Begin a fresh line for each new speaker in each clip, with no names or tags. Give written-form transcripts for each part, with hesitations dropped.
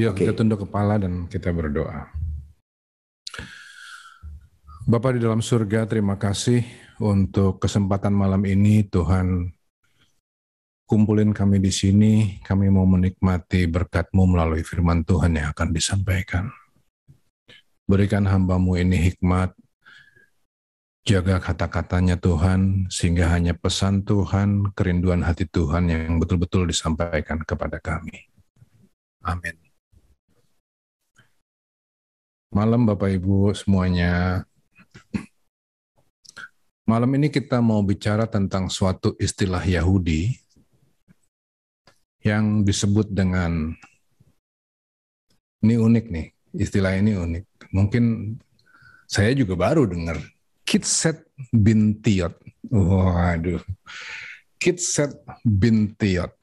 Yuk kita
Oke.
tunduk kepala dan kita berdoa. Bapa di dalam surga, terima kasih untuk kesempatan malam ini. Tuhan, kumpulin kami di sini. Kami mau menikmati berkat-Mu melalui firman Tuhan yang akan disampaikan. Berikan hamba-Mu ini hikmat, jaga kata-katanya Tuhan, sehingga hanya pesan Tuhan, kerinduan hati Tuhan yang betul-betul disampaikan kepada kami. Amin. Malam Bapak Ibu semuanya. Malam ini kita mau bicara tentang suatu istilah Yahudi yang disebut dengan, ini unik nih, istilah ini unik. Mungkin saya juga baru dengar, Kitset Bintiot. Waduh, Kitset Bintiot.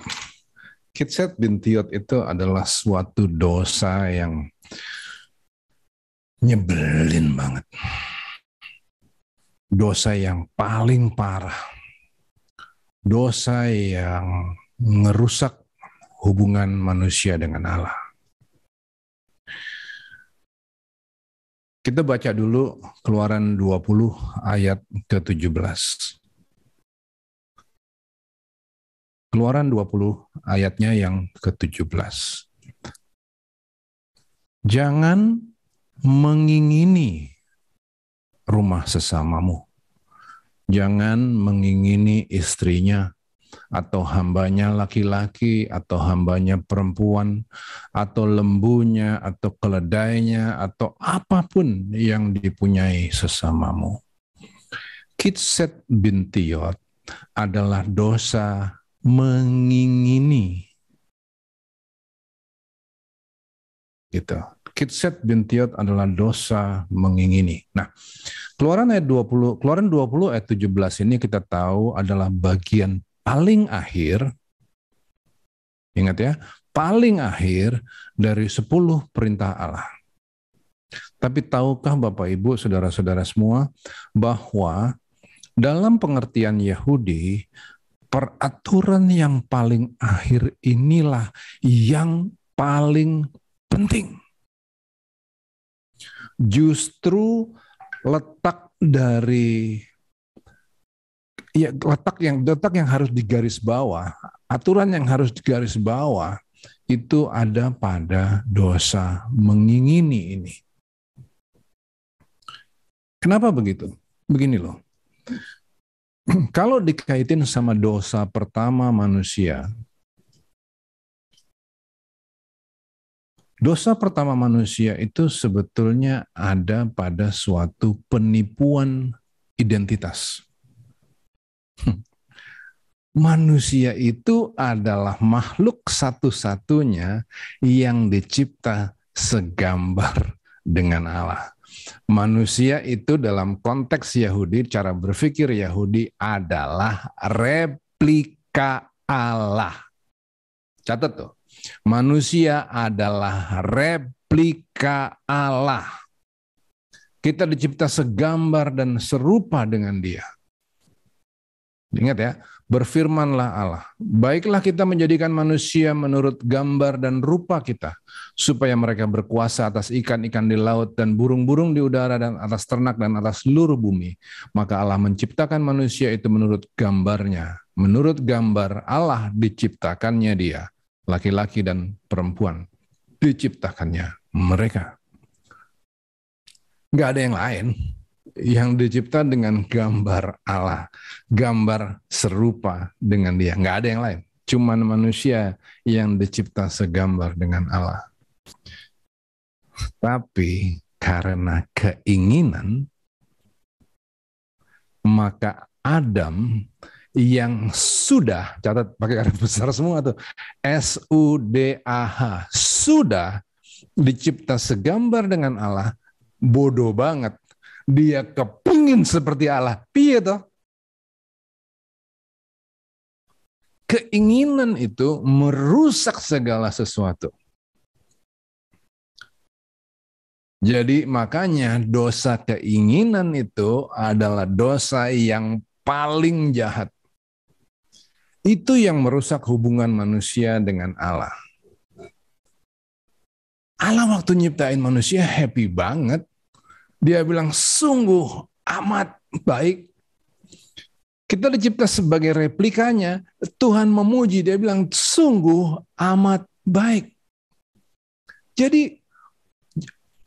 Kitset Bintiot itu adalah suatu dosa yang nyebelin banget. Dosa yang paling parah. Dosa yang ngerusak hubungan manusia dengan Allah. Kita baca dulu Keluaran 20 ayat ke-17. Keluaran 20 ayatnya yang ke-17. Jangan mengingini rumah sesamamu. Jangan mengingini istrinya, atau hambanya laki-laki, atau hambanya perempuan, atau lembunya, atau keledainya, atau apapun yang dipunyai sesamamu. Kitset bintiot adalah dosa mengingini. Gitu. Kitset bintiot adalah dosa mengingini. Nah, Keluaran 20 ayat 17 ini kita tahu adalah bagian paling akhir, ingat ya, paling akhir dari 10 perintah Allah. Tapi tahukah Bapak Ibu, saudara-saudara semua, bahwa dalam pengertian Yahudi, peraturan yang paling akhir inilah yang paling penting. Justru letak dari letak yang harus digaris bawah, aturan yang harus digaris bawah itu ada pada dosa mengingini ini. Kenapa begitu? Begini loh. Kalau dikaitin sama dosa pertama manusia, dosa pertama manusia itu sebetulnya ada pada suatu penipuan identitas. Manusia itu adalah makhluk satu-satunya yang dicipta segambar dengan Allah. Manusia itu dalam konteks Yahudi, cara berpikir Yahudi adalah replika Allah. Catat tuh. Manusia adalah replika Allah. Kita dicipta segambar dan serupa dengan Dia. Ingat ya, berfirmanlah Allah, baiklah kita menjadikan manusia menurut gambar dan rupa kita, supaya mereka berkuasa atas ikan-ikan di laut dan burung-burung di udara dan atas ternak dan atas seluruh bumi. Maka Allah menciptakan manusia itu menurut gambarnya. Menurut gambar Allah diciptakannya dia, laki-laki dan perempuan diciptakannya mereka. Nggak ada yang lain. Yang dicipta dengan gambar Allah, gambar serupa dengan Dia, nggak ada yang lain. Cuman manusia yang dicipta segambar dengan Allah. Tapi karena keinginan, maka Adam yang sudah, catat pakai garis besar semua tuh, S-U-D-A-H, sudah dicipta segambar dengan Allah, bodoh banget. Dia kepingin seperti Allah. Piye toh? Keinginan itu merusak segala sesuatu. Jadi makanya dosa keinginan itu adalah dosa yang paling jahat. Itu yang merusak hubungan manusia dengan Allah. Allah waktu nyiptain manusia happy banget. Dia bilang sungguh amat baik. Kita dicipta sebagai replikanya. Tuhan memuji, dia bilang sungguh amat baik.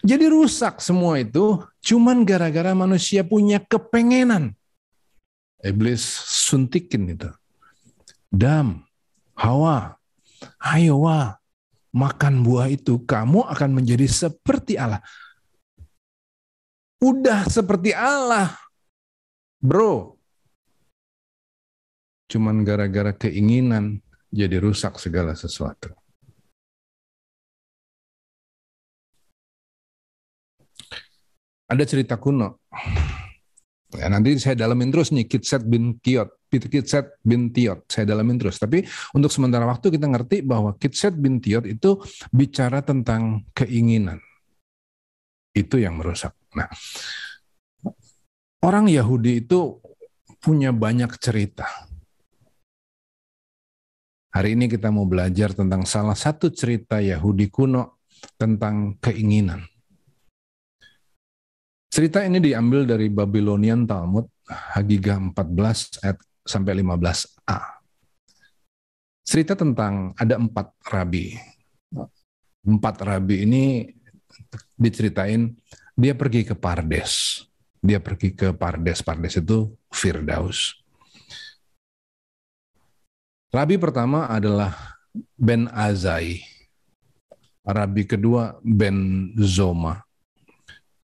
Jadi rusak semua itu cuman gara-gara manusia punya kepengenan. Iblis suntikin itu. Adam, Hawa, ayo makan buah itu, kamu akan menjadi seperti Allah. Udah seperti Allah, bro. Cuman gara-gara keinginan jadi rusak segala sesuatu. Ada cerita kuno. Ya, nanti saya dalamin terus nih, Kidset bin Tiot. Saya dalamin terus. Tapi untuk sementara waktu kita ngerti bahwa Kidset bin Tiot itu bicara tentang keinginan. Itu yang merusak. Nah, orang Yahudi itu punya banyak cerita. Hari ini kita mau belajar tentang salah satu cerita Yahudi kuno tentang keinginan. Cerita ini diambil dari Babylonian Talmud, Hagigah 14 ayat sampai 15a. Cerita tentang ada 4 rabi. 4 rabi ini diceritain dia pergi ke Pardes. Dia pergi ke Pardes. Pardes itu Firdaus. Rabi pertama adalah Ben Azai. Rabi kedua Ben Zoma.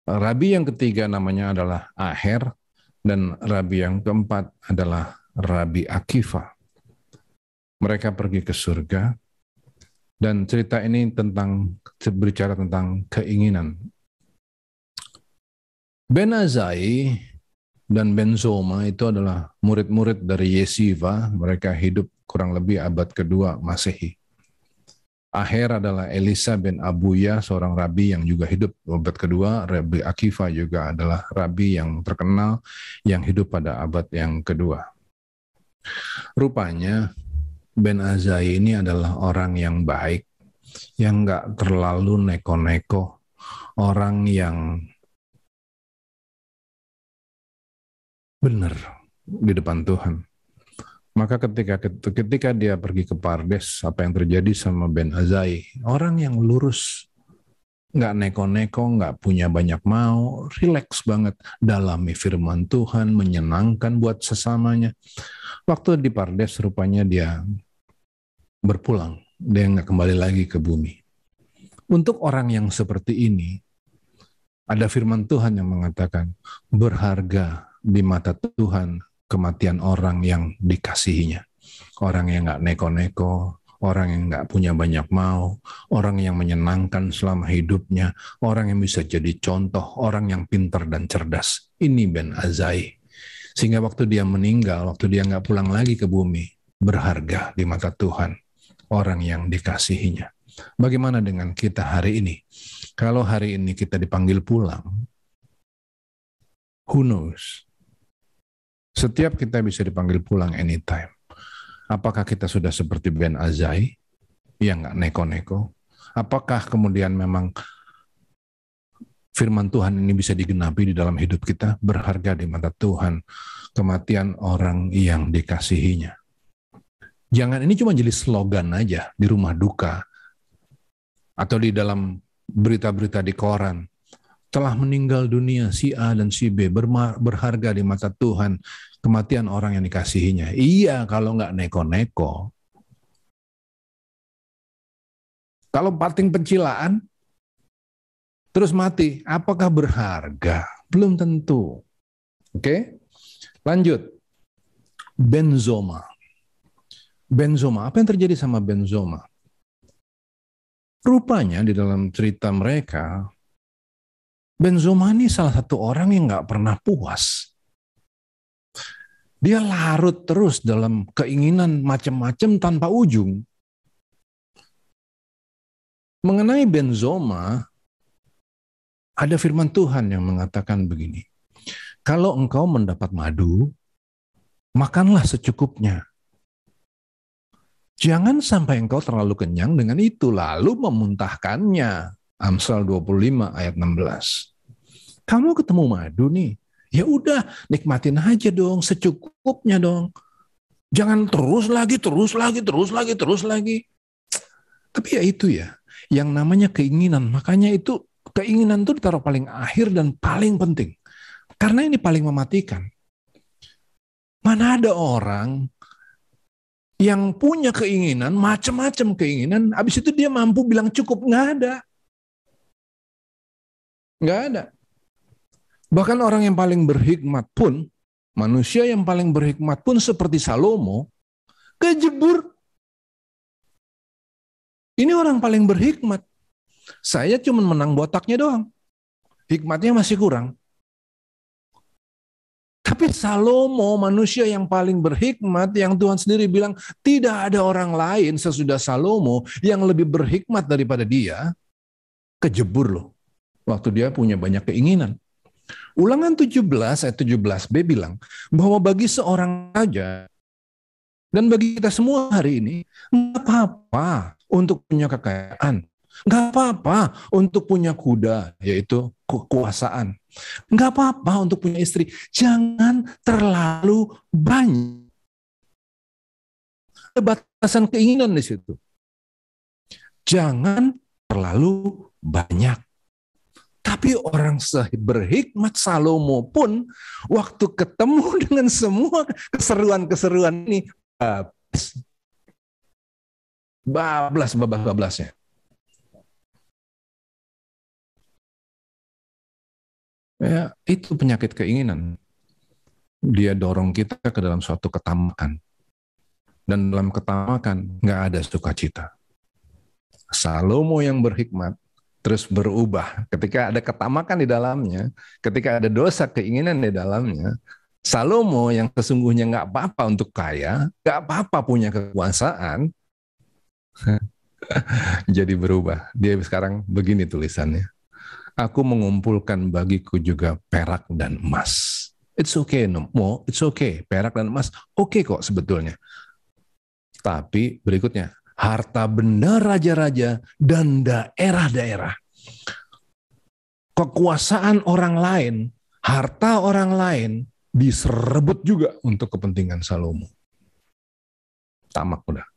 Rabi yang ketiga namanya adalah Aher, dan rabi yang keempat adalah Rabi Akiva. Mereka pergi ke surga, dan cerita ini berbicara tentang keinginan. Ben Azai dan Ben Zoma itu adalah murid-murid dari Yeshiva. Mereka hidup kurang lebih abad kedua Masehi. Aher adalah Elisa bin Abuya, seorang rabi yang juga hidup abad kedua. Rabi Akiva juga adalah rabi yang terkenal yang hidup pada abad yang kedua. Rupanya Ben Azai ini adalah orang yang baik, yang nggak terlalu neko-neko, orang yang benar di depan Tuhan. Maka ketika dia pergi ke Pardes, apa yang terjadi sama Ben Azai? Orang yang lurus, nggak neko-neko, nggak punya banyak mau, rileks banget, dalami firman Tuhan, menyenangkan buat sesamanya. Waktu di Pardes, rupanya dia berpulang, dia nggak kembali lagi ke bumi. Untuk orang yang seperti ini, ada firman Tuhan yang mengatakan, berharga di mata Tuhan kematian orang yang dikasihinya. Orang yang nggak neko-neko, orang yang nggak punya banyak mau, orang yang menyenangkan selama hidupnya, orang yang bisa jadi contoh, orang yang pintar dan cerdas. Ini Ben Azai. Sehingga waktu dia meninggal, waktu dia nggak pulang lagi ke bumi, berharga di mata Tuhan, orang yang dikasihinya. Bagaimana dengan kita hari ini? Kalau hari ini kita dipanggil pulang, who knows? Setiap kita bisa dipanggil pulang anytime. Apakah kita sudah seperti Ben Azai yang nggak neko-neko? Apakah kemudian memang firman Tuhan ini bisa digenapi di dalam hidup kita? Berharga di mata Tuhan kematian orang yang dikasihinya. Jangan ini cuma jadi slogan aja di rumah duka atau di dalam berita-berita di koran. Telah meninggal dunia si A dan si B, berharga di mata Tuhan kematian orang yang dikasihinya. Iya, kalau nggak neko-neko. Kalau pating pencilaan, terus mati, apakah berharga? Belum tentu. Oke, lanjut. Ben Zoma. Ben Zoma, apa yang terjadi sama Ben Zoma? Rupanya di dalam cerita mereka, Ben Zoma ini salah satu orang yang nggak pernah puas. Dia larut terus dalam keinginan macam-macam tanpa ujung. Mengenai Ben Zoma, ada firman Tuhan yang mengatakan begini, kalau engkau mendapat madu, makanlah secukupnya. Jangan sampai engkau terlalu kenyang dengan itu, lalu memuntahkannya. Amsal 25 ayat 16. Kamu ketemu madu nih, ya udah nikmatin aja dong, secukupnya dong. Jangan terus lagi. Tapi ya itu ya, yang namanya keinginan. Makanya itu keinginan itu ditaruh paling akhir dan paling penting. Karena ini paling mematikan. Mana ada orang yang punya keinginan, macam-macam keinginan, habis itu dia mampu bilang cukup? Nggak ada. Nggak ada. Bahkan orang yang paling berhikmat pun, manusia yang paling berhikmat pun seperti Salomo, kejebur. Ini orang paling berhikmat. Saya cuma menang botaknya doang. Hikmatnya masih kurang. Tapi Salomo, manusia yang paling berhikmat, yang Tuhan sendiri bilang, tidak ada orang lain sesudah Salomo yang lebih berhikmat daripada dia, kejebur loh. Waktu dia punya banyak keinginan. Ulangan 17 ayat 17b bilang bahwa bagi seorang raja dan bagi kita semua hari ini, nggak apa-apa untuk punya kekayaan, nggak apa-apa untuk punya kuda, yaitu kekuasaan, nggak apa-apa untuk punya istri. Jangan terlalu banyak. Ada batasan keinginan di situ. Jangan terlalu banyak. Tapi orang berhikmat Salomo pun waktu ketemu dengan semua keseruan-keseruan ini, bablasnya. Ya, itu penyakit keinginan. Dia dorong kita ke dalam suatu ketamakan. Dan dalam ketamakan nggak ada sukacita. Salomo yang berhikmat terus berubah. Ketika ada ketamakan di dalamnya, ketika ada dosa keinginan di dalamnya, Salomo yang sesungguhnya nggak apa-apa untuk kaya, nggak apa-apa punya kekuasaan, jadi berubah. Dia sekarang begini tulisannya. Aku mengumpulkan bagiku juga perak dan emas. It's okay, no, it's okay. Perak dan emas, oke kok sebetulnya. Tapi berikutnya, harta benda raja-raja dan daerah-daerah. Kekuasaan orang lain, harta orang lain diserebut juga untuk kepentingan Salomo. Tamak udah.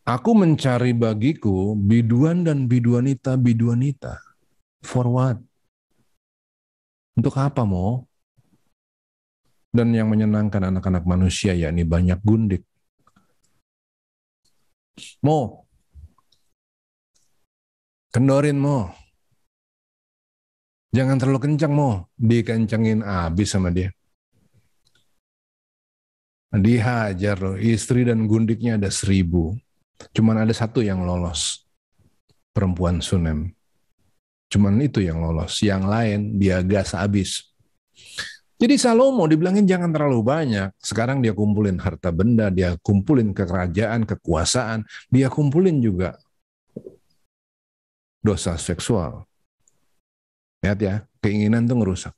Aku mencari bagiku biduan dan biduanita. For what? Untuk apa mau? Dan yang menyenangkan anak-anak manusia yakni banyak gundik. Mo, kendorin mo. Jangan terlalu kencang mo. Dikencengin abis sama dia. Dihajar loh. Istri dan gundiknya ada 1000. Cuman ada 1 yang lolos. Perempuan Sunem. Cuman itu yang lolos. Yang lain dia gas abis. Jadi Salomo dibilangin jangan terlalu banyak. Sekarang dia kumpulin harta benda, dia kumpulin kerajaan, kekuasaan, dia kumpulin juga dosa seksual. Lihat ya, keinginan itu ngerusak.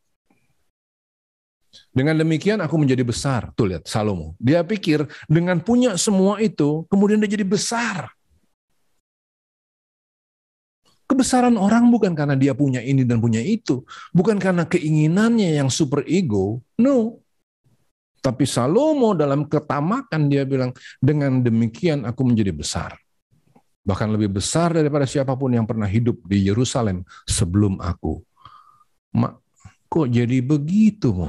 Dengan demikian aku menjadi besar. Tuh lihat Salomo. Dia pikir dengan punya semua itu, kemudian dia jadi besar. Kebesaran orang bukan karena dia punya ini dan punya itu. Bukan karena keinginannya yang super ego. No. Tapi Salomo dalam ketamakan dia bilang, dengan demikian aku menjadi besar. Bahkan lebih besar daripada siapapun yang pernah hidup di Yerusalem sebelum aku. Kok jadi begitu?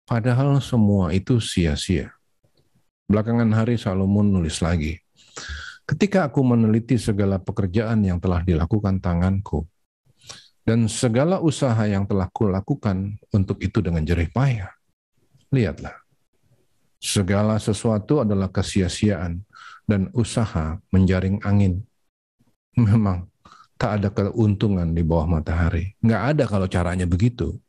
Padahal semua itu sia-sia. Belakangan hari Salomo nulis lagi. Ketika aku meneliti segala pekerjaan yang telah dilakukan tanganku, dan segala usaha yang telah kulakukan untuk itu dengan jerih payah, lihatlah, segala sesuatu adalah kesia-siaan dan usaha menjaring angin. Memang tak ada keuntungan di bawah matahari. Nggak ada kalau caranya begitu.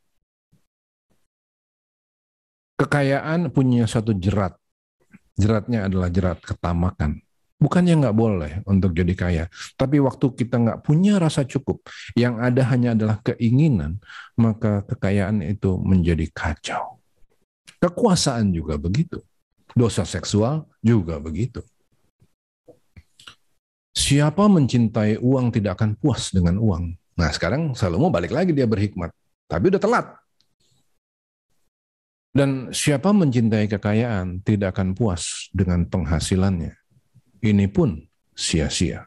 Kekayaan punya satu jerat. Jeratnya adalah jerat ketamakan. Bukannya nggak boleh untuk jadi kaya, tapi waktu kita nggak punya rasa cukup, yang ada hanya adalah keinginan, maka kekayaan itu menjadi kacau. Kekuasaan juga begitu. Dosa seksual juga begitu. Siapa mencintai uang tidak akan puas dengan uang. Nah sekarang Salomo balik lagi dia berhikmat. Tapi udah telat. Dan siapa mencintai kekayaan tidak akan puas dengan penghasilannya. Ini pun sia-sia.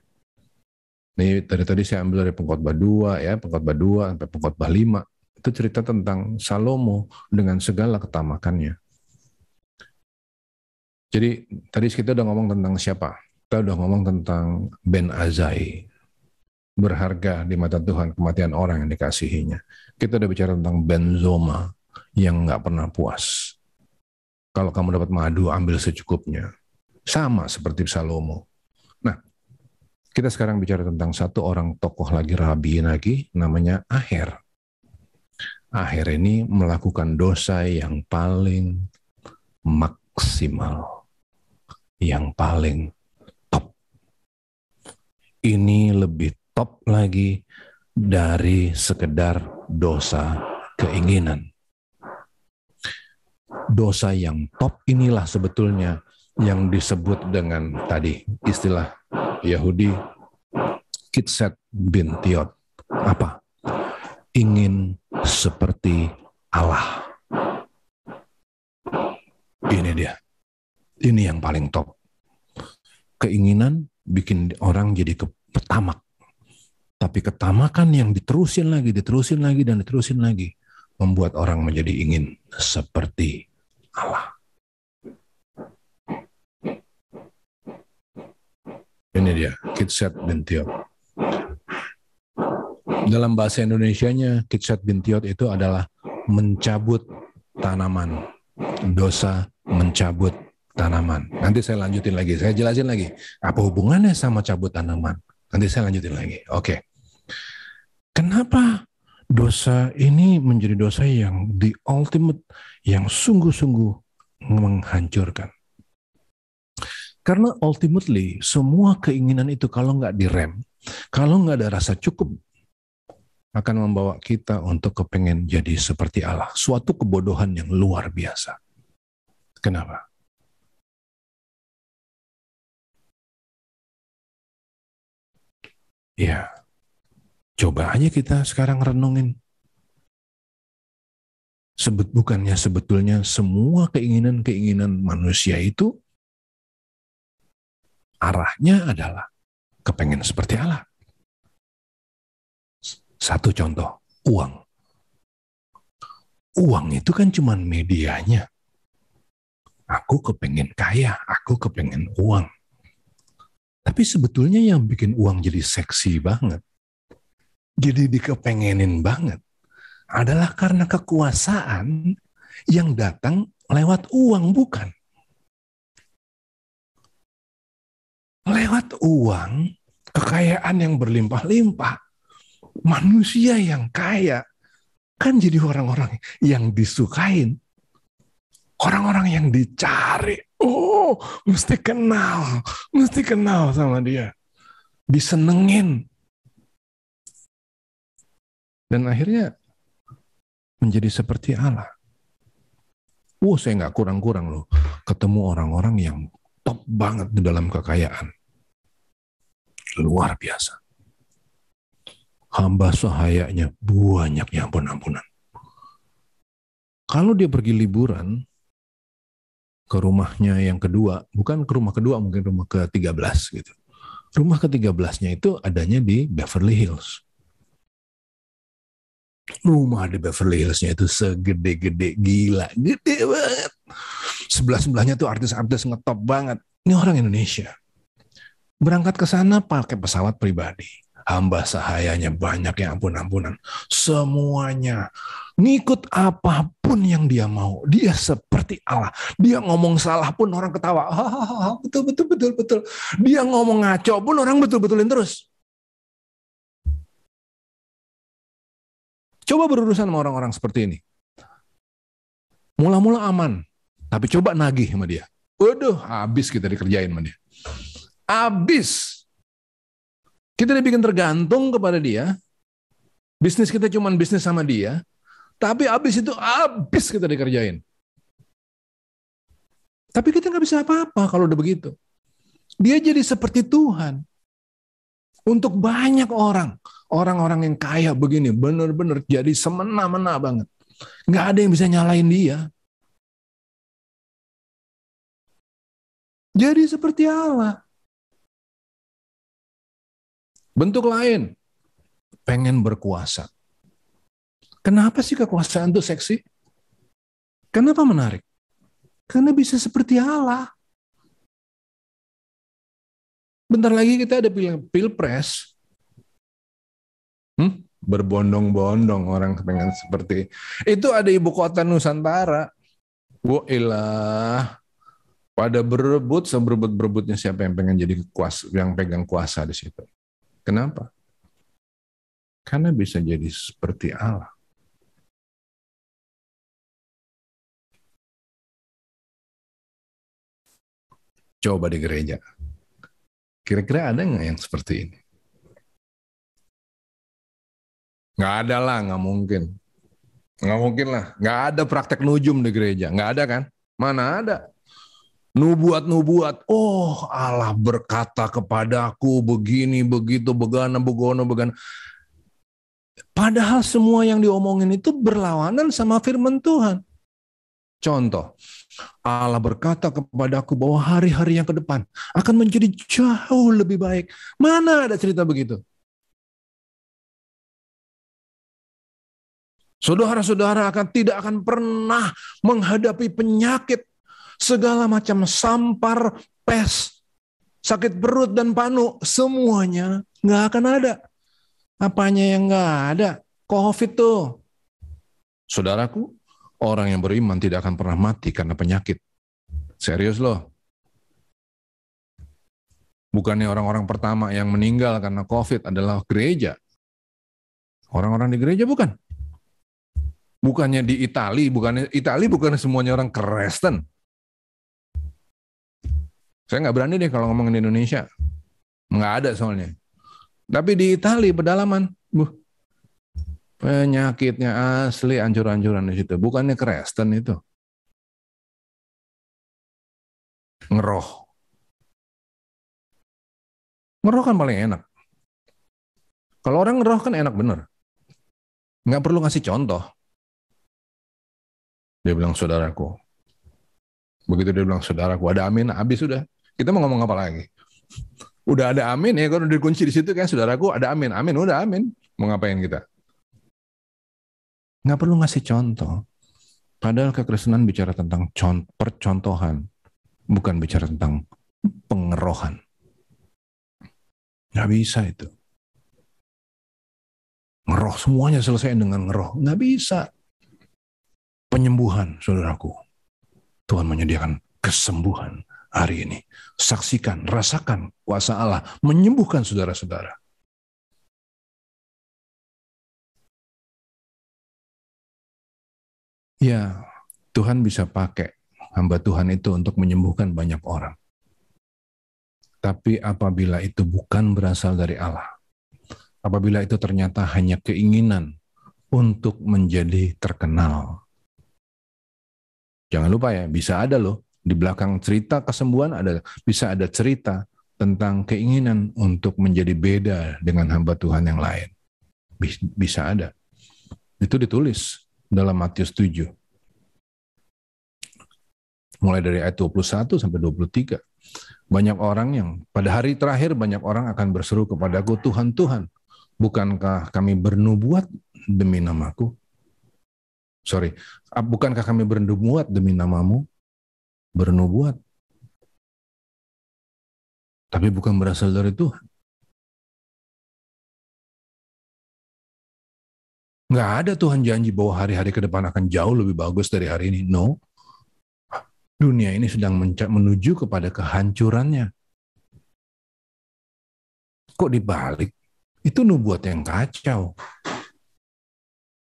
Ini tadi saya ambil dari Pengkhotbah 2 ya, Pengkhotbah 2 sampai Pengkhotbah 5. Itu cerita tentang Salomo dengan segala ketamakannya. Jadi tadi kita udah ngomong tentang siapa? Kita udah ngomong tentang Ben Azai. Berharga di mata Tuhan kematian orang yang dikasihinya. Kita udah bicara tentang Ben Zoma yang nggak pernah puas. Kalau kamu dapat madu, ambil secukupnya. Sama seperti Salomo. Nah, kita sekarang bicara tentang satu orang tokoh lagi, rabi lagi, namanya Aher. Aher ini melakukan dosa yang paling maksimal, yang paling top. Ini lebih top lagi dari sekedar dosa keinginan. Dosa yang top inilah sebetulnya yang disebut dengan tadi istilah Yahudi Kitset bin Tiot. Apa? Ingin seperti Allah. Ini dia. Ini yang paling top. Keinginan bikin orang jadi ketamak. Tapi ketamakan yang diterusin lagi, dan diterusin lagi, membuat orang menjadi ingin seperti Allah. Ini dia, Kitset bin Tiot. Dalam bahasa Indonesianya, Kitset bin Tiot itu adalah mencabut tanaman. Dosa mencabut tanaman. Nanti saya lanjutin lagi, saya jelasin lagi. Apa hubungannya sama cabut tanaman? Nanti saya lanjutin lagi. Oke. Kenapa dosa ini menjadi dosa yang the ultimate, yang sungguh-sungguh menghancurkan? Karena ultimately, semua keinginan itu kalau nggak direm, kalau nggak ada rasa cukup, akan membawa kita untuk kepengen jadi seperti Allah. Suatu kebodohan yang luar biasa. Kenapa? Ya, coba aja kita sekarang renungin. Bukannya sebetulnya semua keinginan-keinginan manusia itu arahnya adalah kepengen seperti Allah. Satu contoh, uang. Uang itu kan cuma medianya. Aku kepengen kaya, aku kepengen uang. Tapi sebetulnya yang bikin uang jadi seksi banget, jadi dikepengenin banget, adalah karena kekuasaan yang datang lewat uang, bukan? Lewat uang, kekayaan yang berlimpah-limpah, manusia yang kaya, kan jadi orang-orang yang disukain, orang-orang yang dicari. Oh, mesti kenal sama dia, disenengin. Dan akhirnya menjadi seperti Allah. Saya nggak kurang-kurang loh ketemu orang-orang yang top banget di dalam kekayaan. Luar biasa. Hamba sahayanya banyak yang ampun-ampunan. Kalau dia pergi liburan ke rumahnya yang kedua, bukan ke rumah kedua, mungkin rumah ke-13 gitu. Rumah ke-13-nya itu adanya di Beverly Hills. Rumah di Beverly Hills-nya itu segede-gede, gila, gede banget. Sebelah-sebelahnya tuh artis-artis ngetop banget. Ini orang Indonesia. Berangkat ke sana pakai pesawat pribadi. Hamba sahayanya banyak yang ampun-ampunan. Semuanya ngikut apapun yang dia mau. Dia seperti Allah. Dia ngomong salah pun orang ketawa. Betul. Dia ngomong ngaco pun orang betul-betulin terus. Coba berurusan sama orang-orang seperti ini. Mula-mula aman, tapi coba nagih sama dia. Waduh, habis kita dikerjain sama dia. Habis. Kita dibikin tergantung kepada dia. Bisnis kita cuma bisnis sama dia. Tapi habis itu habis kita dikerjain. Tapi kita nggak bisa apa-apa kalau udah begitu. Dia jadi seperti Tuhan. Untuk banyak orang. Orang-orang yang kaya begini, benar-benar jadi semena-mena banget. Nggak ada yang bisa nyalain dia. Jadi seperti Allah. Bentuk lain, pengen berkuasa. Kenapa sih kekuasaan itu seksi? Kenapa menarik? Karena bisa seperti Allah. Bentar lagi kita ada pilpres. Berbondong-bondong orang pengen seperti itu. Ada ibu kota Nusantara. Ilah. Pada berebut, seberebut-berebutnya siapa yang pengen jadi kuasa, yang pegang kuasa di situ. Kenapa? Karena bisa jadi seperti Allah. Coba di gereja. Kira-kira ada nggak yang seperti ini? Nggak ada lah, nggak mungkin. Nggak mungkin lah. Nggak ada praktek nujum di gereja. Nggak ada kan? Mana ada? Nubuat-nubuat. Oh, Allah berkata kepadaku begini, begitu, begana, begono, begana. Padahal semua yang diomongin itu berlawanan sama firman Tuhan. Contoh, Allah berkata kepadaku bahwa hari-hari yang ke depan akan menjadi jauh lebih baik. Mana ada cerita begitu? Saudara-saudara tidak akan pernah menghadapi penyakit, segala macam sampar, pes, sakit perut dan panu, semuanya nggak akan ada. Apanya yang nggak ada? COVID tuh. Saudaraku, orang yang beriman tidak akan pernah mati karena penyakit. Serius loh. Bukannya orang-orang pertama yang meninggal karena COVID adalah gereja. Orang-orang di gereja bukan. Bukannya di Italia, bukan semuanya orang Kristen. Saya nggak berani deh kalau ngomongin di Indonesia. Nggak ada soalnya. Tapi di Italia pedalaman, penyakitnya asli ancur-ancuran di situ. Bukannya Kristen itu. Ngeroh. Ngeroh kan paling enak. Kalau orang ngeroh kan enak bener. Nggak perlu ngasih contoh. Dia bilang, saudaraku. Begitu dia bilang, saudaraku, ada amin, habis sudah. Kita mau ngomong apa lagi? Udah ada amin ya, kalau udah dikunci di situ kan, saudaraku, ada amin. Amin, udah amin. Mau ngapain kita? Nggak perlu ngasih contoh. Padahal kekristenan bicara tentang percontohan, bukan bicara tentang pengerohan. Nggak bisa itu. Ngeroh, semuanya selesai dengan ngeroh. Nggak bisa. Penyembuhan, saudaraku. Tuhan menyediakan kesembuhan hari ini. Saksikan, rasakan kuasa Allah menyembuhkan saudara-saudara. Ya, Tuhan bisa pakai hamba Tuhan itu untuk menyembuhkan banyak orang. Tapi apabila itu bukan berasal dari Allah, apabila itu ternyata hanya keinginan untuk menjadi terkenal, jangan lupa ya, bisa ada loh, di belakang cerita kesembuhan bisa ada cerita tentang keinginan untuk menjadi beda dengan hamba Tuhan yang lain. Bisa ada. Itu ditulis dalam Matius 7. Mulai dari ayat 21 sampai 23. Banyak orang yang, pada hari terakhir banyak orang akan berseru kepadaku, Tuhan, Tuhan, bukankah kami bernubuat demi namaku? Bukankah kami bernubuat demi namamu? Bernubuat. Tapi bukan berasal dari Tuhan. Nggak ada Tuhan janji bahwa hari-hari ke depan akan jauh lebih bagus dari hari ini. No. Dunia ini sedang menuju kepada kehancurannya. Kok dibalik? Itu nubuat yang kacau.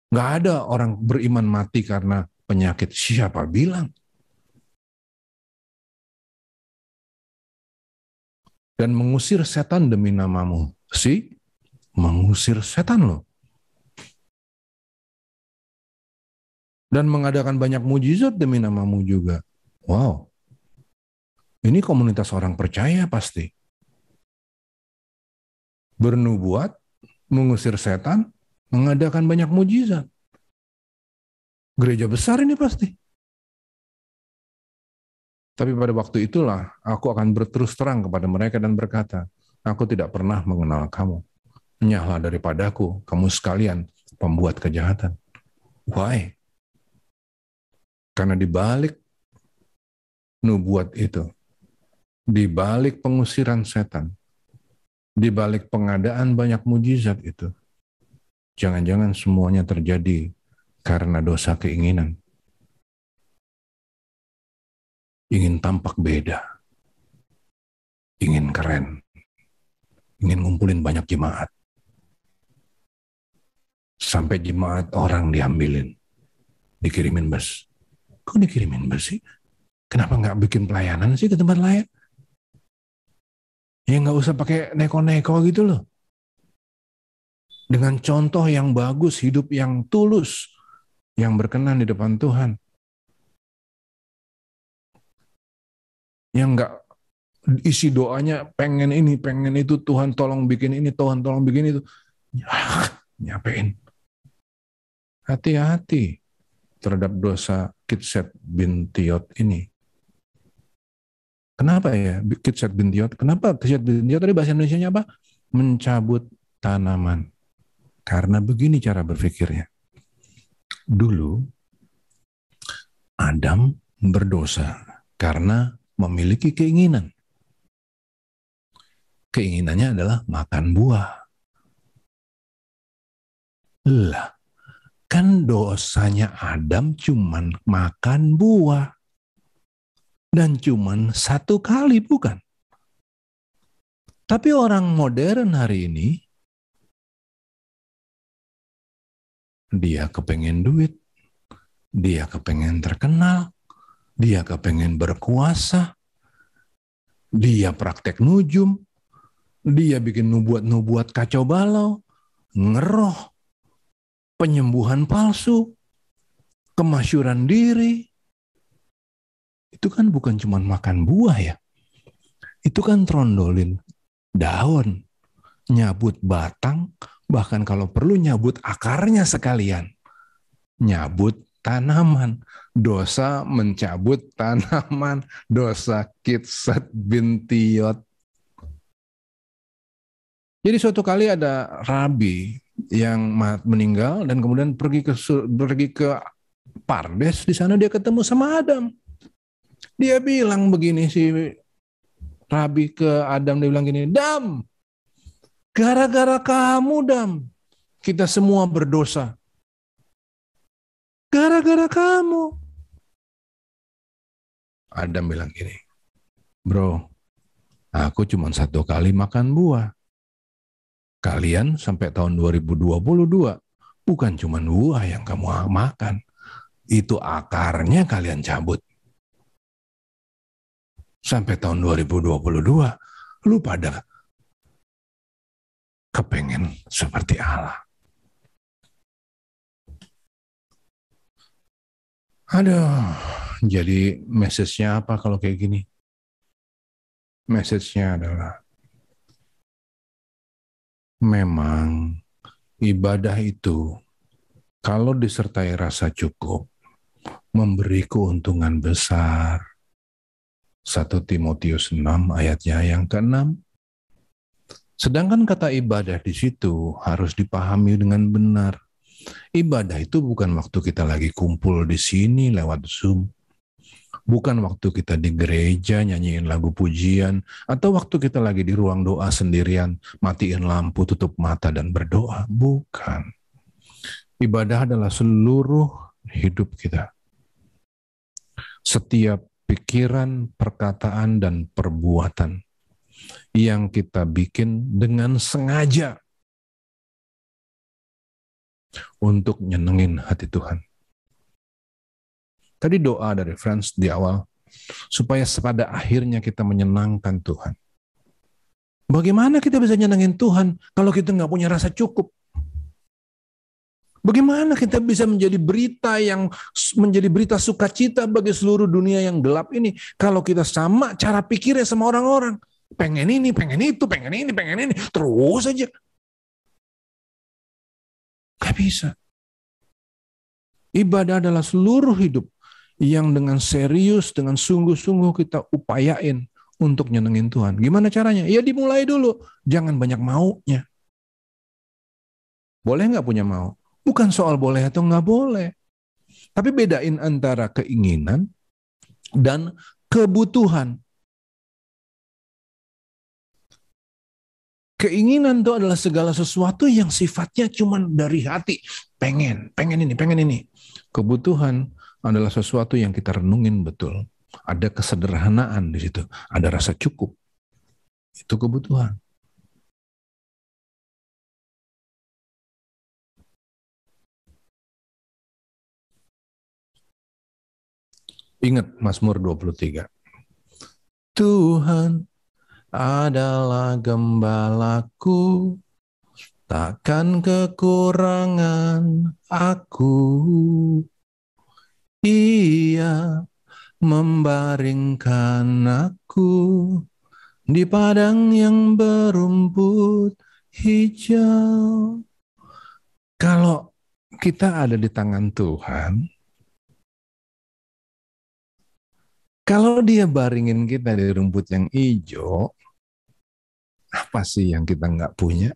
Nggak ada orang beriman mati karena penyakit. Siapa bilang? Dan mengusir setan demi namamu. Mengusir setan loh. Dan mengadakan banyak mujizat demi namamu juga. Wow. Ini komunitas orang percaya pasti. bernubuat, mengusir setan, mengadakan banyak mujizat. Gereja besar ini pasti. Tapi pada waktu itulah aku akan berterus terang kepada mereka dan berkata, aku tidak pernah mengenal kamu. Enyahlah daripadaku, kamu sekalian pembuat kejahatan. Why? Karena di balik nubuat itu, di balik pengusiran setan, di balik pengadaan banyak mujizat itu, jangan-jangan semuanya terjadi karena dosa keinginan. Ingin tampak beda, ingin keren, ingin ngumpulin banyak jemaat. Sampai jemaat orang diambilin, dikirimin bus. Kok dikirimin bus sih? Kenapa nggak bikin pelayanan sih ke tempat lain? Ya nggak usah pakai neko-neko gitu loh. Dengan contoh yang bagus, hidup yang tulus, yang berkenan di depan Tuhan. Yang nggak isi doanya pengen ini, pengen itu, Tuhan tolong bikin ini, Tuhan tolong bikin itu. Nyapain. Hati-hati terhadap dosa Kitset bin Tiot ini. Kenapa ya Kitset bin Tiot? Kenapa Kitset bin Tiot tadi bahasa Indonesianya apa? Mencabut tanaman. Karena begini cara berpikirnya. Dulu Adam berdosa karena memiliki keinginan. Keinginannya adalah makan buah. Lah, kan dosanya Adam cuman makan buah. Dan cuman satu kali, bukan? Tapi orang modern hari ini, dia kepengen duit, dia kepengen terkenal, dia kepengen berkuasa, dia praktek nujum, dia bikin nubuat-nubuat kacau balau, ngeroh, penyembuhan palsu, kemasyuran diri. Itu kan bukan cuma makan buah ya. Itu kan trondolin daun, nyabut batang, bahkan kalau perlu nyabut akarnya sekalian. Nyabut tanaman. Dosa mencabut tanaman. Dosa Kitset bin Tiot. Jadi suatu kali ada rabi yang meninggal dan kemudian pergi ke Pardes. Di sana dia ketemu sama Adam. Dia bilang begini, si rabi ke Adam, dia bilang gini, Dam, gara-gara kamu Dam, kita semua berdosa. Gara-gara kamu. Adam bilang gini, bro, aku cuma satu kali makan buah. Kalian sampai tahun 2022, bukan cuma buah yang kamu makan. Itu akarnya kalian cabut. Sampai tahun 2022, lu pada kepengen seperti Allah. Aduh, jadi message-nya apa kalau kayak gini? Message-nya adalah, memang ibadah itu kalau disertai rasa cukup, memberi keuntungan besar. 1 Timotius 6 ayatnya yang ke-6. Sedangkan kata ibadah di situ harus dipahami dengan benar. Ibadah itu bukan waktu kita lagi kumpul di sini lewat Zoom. Bukan waktu kita di gereja nyanyiin lagu pujian, atau waktu kita lagi di ruang doa sendirian, matiin lampu, tutup mata, dan berdoa. Bukan. Ibadah adalah seluruh hidup kita. Setiap pikiran, perkataan, dan perbuatan yang kita bikin dengan sengaja untuk nyenengin hati Tuhan. Tadi doa dari Friends di awal, supaya pada akhirnya kita menyenangkan Tuhan. Bagaimana kita bisa nyenengin Tuhan kalau kita nggak punya rasa cukup? Bagaimana kita bisa menjadi berita sukacita bagi seluruh dunia yang gelap ini kalau kita sama cara pikirnya sama orang-orang? pengen ini, pengen itu, pengen ini, pengen ini, terus aja. Gak bisa. Ibadah adalah seluruh hidup yang dengan serius, dengan sungguh-sungguh kita upayain untuk nyenengin Tuhan. Gimana caranya? Ya dimulai dulu. Jangan banyak maunya. Boleh nggak punya mau? Bukan soal boleh atau nggak boleh. Tapi bedain antara keinginan dan kebutuhan. Keinginan itu adalah segala sesuatu yang sifatnya cuma dari hati. Pengen ini, pengen ini. Kebutuhan adalah sesuatu yang kita renungin betul. Ada kesederhanaan di situ. Ada rasa cukup. Itu kebutuhan. Ingat Mazmur 23. Tuhan adalah gembalaku, takkan kekurangan aku. Ia membaringkan aku di padang yang berumput hijau. Kalau kita ada di tangan Tuhan, kalau dia baringin kita di rumput yang hijau, apa sih yang kita nggak punya?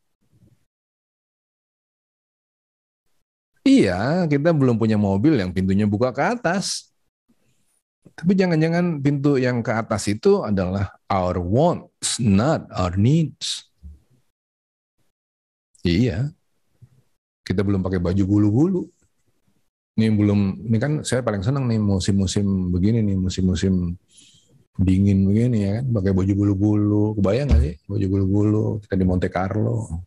Iya, kita belum punya mobil yang pintunya buka ke atas. Tapi jangan-jangan pintu yang ke atas itu adalah our wants, not our needs. Iya, kita belum pakai baju bulu-bulu. Ini kan saya paling senang nih musim-musim begini nih, musim-musim dingin begini ya kan, pakai baju bulu-bulu. Kebayang nggak sih baju bulu-bulu kita di Monte Carlo?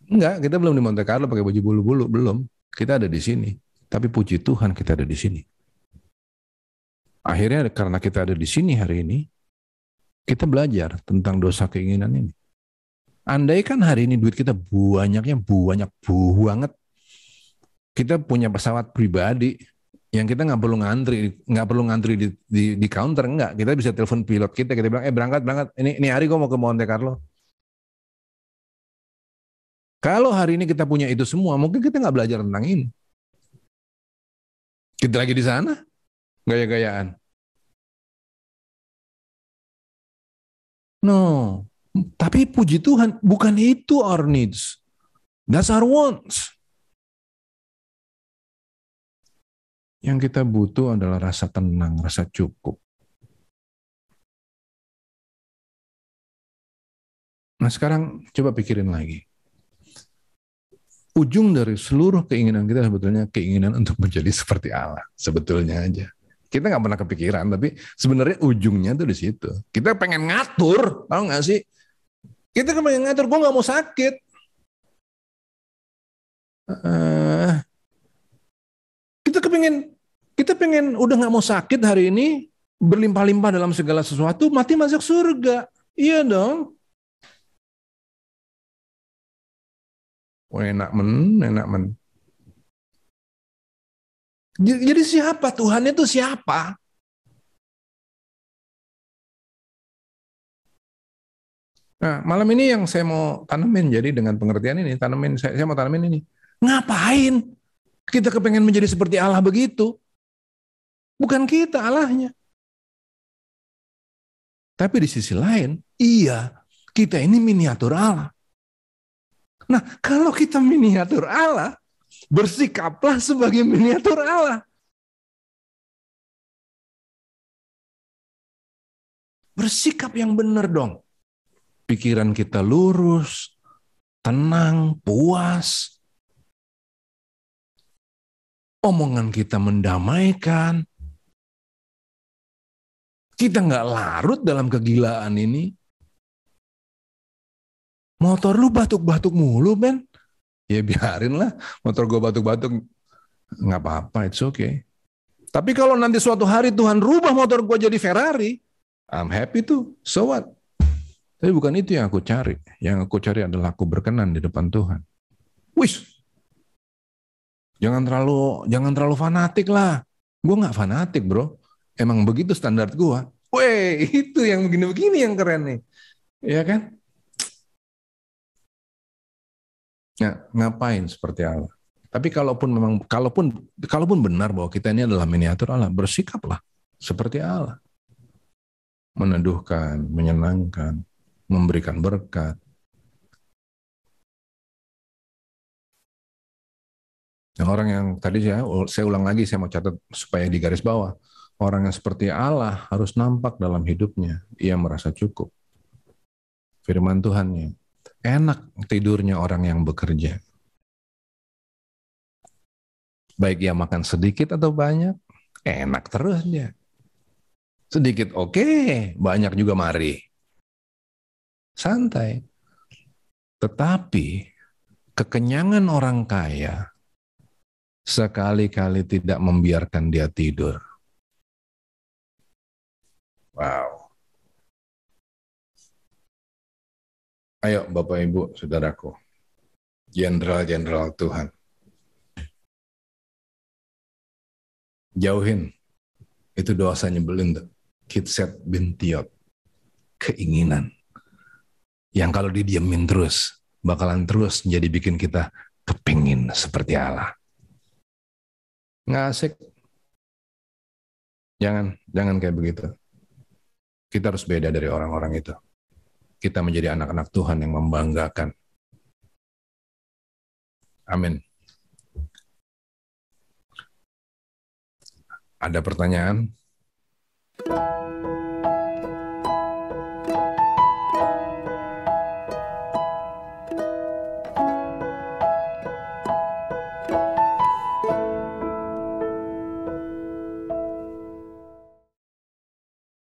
Enggak, kita belum di Monte Carlo pakai baju bulu-bulu, belum. Kita ada di sini. Tapi puji Tuhan kita ada di sini. Akhirnya karena kita ada di sini hari ini, kita belajar tentang dosa keinginan ini. Andai kan hari ini duit kita banyak banget. Kita punya pesawat pribadi yang kita nggak perlu ngantri di counter, enggak. Kita bisa telepon pilot kita bilang, berangkat. Ini hari gue mau ke Monte Carlo. Kalau hari ini kita punya itu semua, mungkin kita nggak belajar tentang ini. Kita lagi di sana, gaya-gayaan. No, tapi puji Tuhan, bukan itu our needs. That's our wants. Yang kita butuh adalah rasa tenang, rasa cukup. Nah sekarang coba pikirin lagi. Ujung dari seluruh keinginan kita sebetulnya keinginan untuk menjadi seperti Allah. Sebetulnya aja. Kita nggak pernah kepikiran, tapi sebenarnya ujungnya tuh di situ. Kita pengen ngatur, tahu nggak sih? Kita kan pengen ngatur, gue nggak mau sakit. Kita pengen udah nggak mau sakit hari ini, berlimpah-limpah dalam segala sesuatu, mati masuk surga. Iya dong. Oh, enak men. Jadi siapa? Tuhan itu siapa? Nah, malam ini yang saya mau tanemin, jadi dengan pengertian ini, saya mau tanemin ini. Ngapain kita kepengen menjadi seperti Allah begitu? Bukan kita Allahnya. Tapi di sisi lain, iya, kita ini miniatur Allah. Nah, kalau kita miniatur Allah, bersikaplah sebagai miniatur Allah. Bersikap yang benar dong. Pikiran kita lurus, tenang, puas. Omongan kita mendamaikan. Kita nggak larut dalam kegilaan ini. Motor lu batuk-batuk mulu, Ben. Ya biarin lah, motor gue batuk-batuk. Nggak apa-apa, it's okay. Tapi kalau nanti suatu hari Tuhan rubah motor gue jadi Ferrari, I'm happy tuh, so what? Tapi bukan itu yang aku cari. Yang aku cari adalah aku berkenan di depan Tuhan. Wis, jangan terlalu fanatik lah. Gue nggak fanatik bro. Emang begitu standar gua. Weh, itu yang begini-begini yang keren nih. Ya kan? Ya, ngapain seperti Allah? Tapi kalaupun benar bahwa kita ini adalah miniatur Allah, bersikaplah seperti Allah. Meneduhkan, menyenangkan, memberikan berkat. Yang orang yang tadi saya ulang lagi, saya mau catat supaya di garis bawah. Orang yang seperti Allah harus nampak dalam hidupnya. Ia merasa cukup. Firman Tuhannya. Enak tidurnya orang yang bekerja. Baik ia makan sedikit atau banyak, enak terus dia. Sedikit oke, banyak juga mari. Santai. Tetapi kekenyangan orang kaya sekali-kali tidak membiarkan dia tidur. Wow. Ayo Bapak Ibu, Saudaraku, jenderal-jenderal Tuhan, jauhin itu dosa nyebelin tuh. Kitset bintiot, keinginan. Yang kalau didiemin terus, bakalan terus jadi bikin kita kepingin seperti Allah. Nggak asik. Jangan kayak begitu. Kita harus beda dari orang-orang itu. Kita menjadi anak-anak Tuhan yang membanggakan. Amin. Ada pertanyaan?